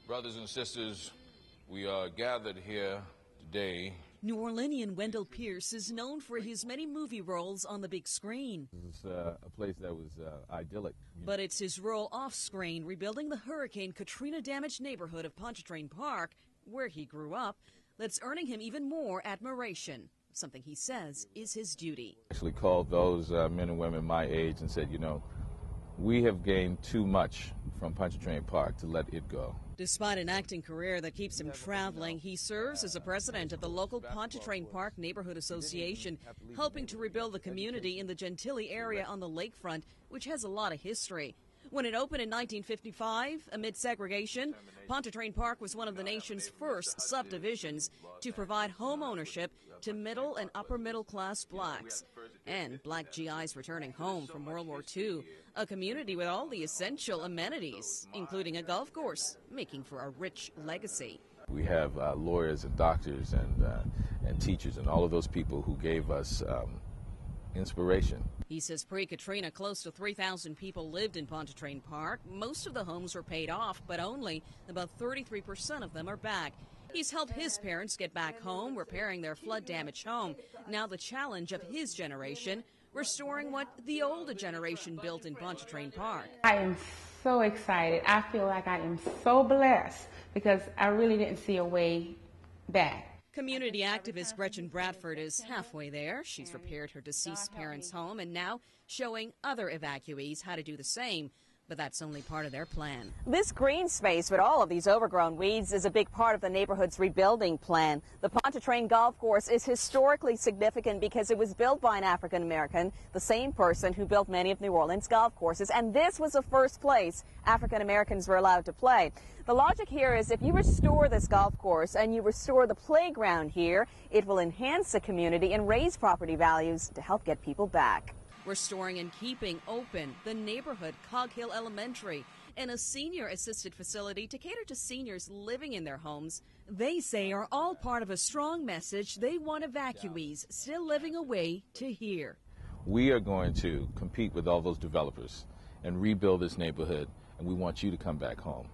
Brothers and sisters, we are gathered here today. New Orleanian Wendell Pierce is known for his many movie roles on the big screen. This is a place that was idyllic. But it's his role off-screen, rebuilding the Hurricane Katrina-damaged neighborhood of Pontchartrain Park, where he grew up, that's earning him even more admiration, something he says is his duty. I actually called those men and women my age and said, you know, we have gained too much from Pontchartrain Park to let it go. Despite an acting career that keeps him traveling, he serves as a president of the local Pontchartrain Park Neighborhood Association, helping to rebuild the community in the Gentilly area on the lakefront, which has a lot of history. When it opened in 1955, amid segregation, Pontchartrain Park was one of the nation's first subdivisions to provide home ownership to middle and upper middle class blacks. And black GIs returning home from World War II, a community with all the essential amenities, including a golf course, making for a rich legacy. We have lawyers and doctors and teachers and all of those people who gave us inspiration. He says pre-Katrina, close to 3,000 people lived in Pontchartrain Park. Most of the homes were paid off, but only about 33% of them are back. He's helped his parents get back home, repairing their flood-damaged home. Now the challenge of his generation, restoring what the older generation built in Pontchartrain Park. I am so excited. I feel like I am so blessed because I really didn't see a way back. Community activist Gretchen Bradford is halfway there. She's repaired her deceased parents' home and now showing other evacuees how to do the same. But that's only part of their plan. This green space with all of these overgrown weeds is a big part of the neighborhood's rebuilding plan. The Pontchartrain Golf Course is historically significant because it was built by an African American, the same person who built many of New Orleans golf courses, and this was the first place African Americans were allowed to play. The logic here is if you restore this golf course and you restore the playground here, it will enhance the community and raise property values to help get people back. Restoring and keeping open the neighborhood Cog Hill Elementary and a senior assisted facility to cater to seniors living in their homes, they say are all part of a strong message they want evacuees still living away to hear. We are going to compete with all those developers and rebuild this neighborhood, and we want you to come back home.